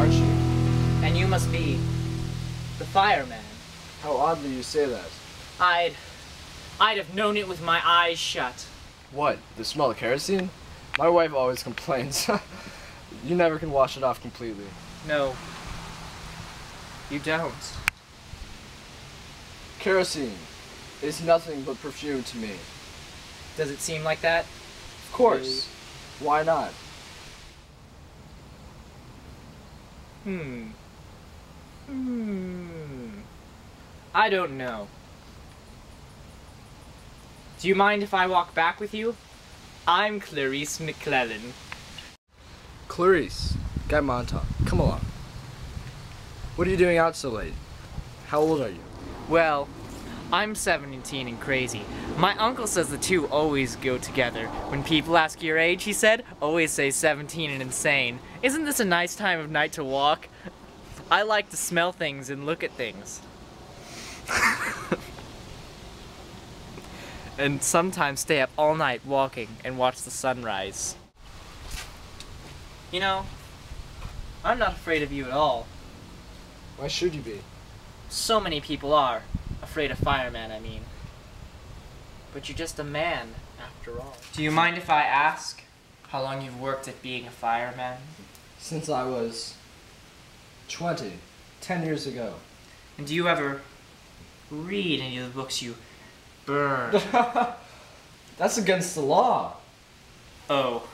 aren't you? And you must be the fireman. How oddly you say that. I'd have known it with my eyes shut. What, the smell of kerosene? My wife always complains. You never can wash it off completely. No, you don't. Kerosene is nothing but perfume to me. Does it seem like that? Of course. Why not? I don't know. Do you mind if I walk back with you? I'm Clarice McClellan. Clarice, Guy Montag, come along. What are you doing out so late? How old are you? Well, I'm 17 and crazy. My uncle says the two always go together. When people ask your age, he said, always say 17 and insane. Isn't this a nice time of night to walk? I like to smell things and look at things. And sometimes stay up all night walking and watch the sunrise. You know, I'm not afraid of you at all. Why should you be? So many people are. Afraid of firemen, I mean. But you're just a man, after all. Do you mind if I ask how long you've worked at being a fireman? Since I was 20, 10 years ago. And do you ever read any of the books you burn? That's against the law. Oh,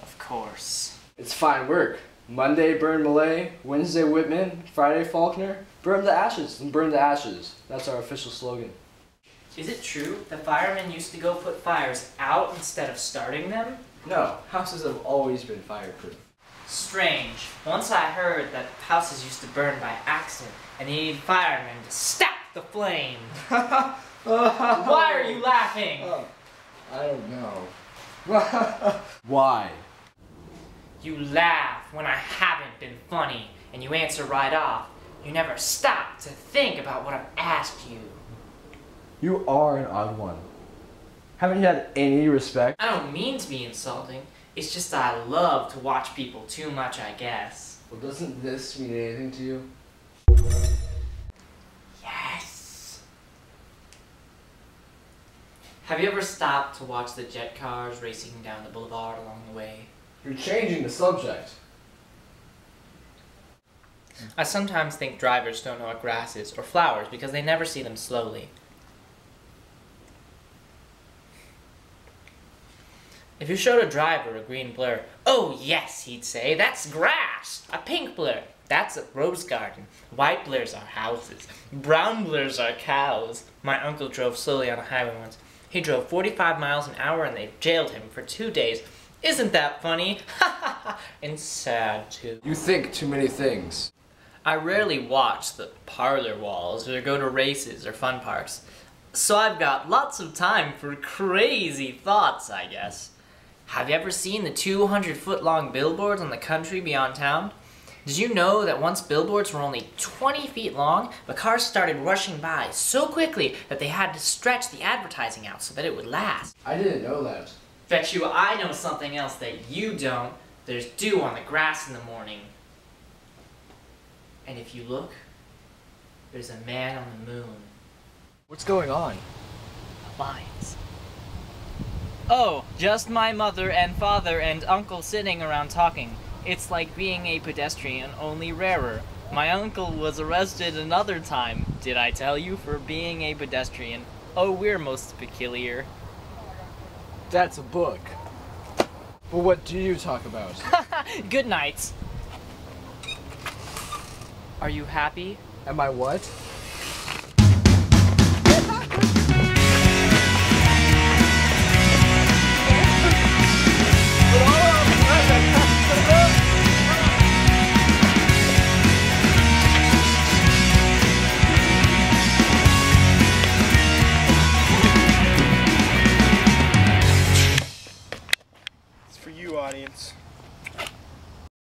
of course. It's fine work. Monday, burn Malay. Wednesday, Whitman. Friday, Faulkner. Burn the ashes and burn the ashes. That's our official slogan. Is it true that firemen used to go put fires out instead of starting them? No, houses have always been fireproof. Strange. Once I heard that houses used to burn by accident and they needed firemen to stop the flame. Why are you laughing? I don't know. Why? You laugh when I haven't been funny, and you answer right off. You never stop to think about what I've asked you. You are an odd one. Haven't you had any respect? I don't mean to be insulting. It's just I love to watch people too much, I guess. Well, doesn't this mean anything to you? Yes. Have you ever stopped to watch the jet cars racing down the boulevard along the way? You're changing the subject. I sometimes think drivers don't know what grass is or flowers because they never see them slowly. If you showed a driver a green blur, oh yes, he'd say, that's grass. A pink blur, that's a rose garden. White blurs are houses. Brown blurs are cows. My uncle drove slowly on a highway once. He drove 45 miles an hour and they jailed him for 2 days. Isn't that funny? And sad, too. You think too many things. I rarely watch the parlor walls or go to races or fun parks. So I've got lots of time for crazy thoughts, I guess. Have you ever seen the 200-foot-long billboards on the country beyond town? Did you know that once billboards were only 20 feet long, but cars started rushing by so quickly that they had to stretch the advertising out so that it would last? I didn't know that. Bet you I know something else that you don't. There's dew on the grass in the morning. And if you look, there's a man on the moon. What's going on? Lines. Oh, just my mother and father and uncle sitting around talking. It's like being a pedestrian, only rarer. My uncle was arrested another time, did I tell you, for being a pedestrian. Oh, we're most peculiar. That's a book. But what do you talk about? Good night. Are you happy? Am I what? It's for you, audience.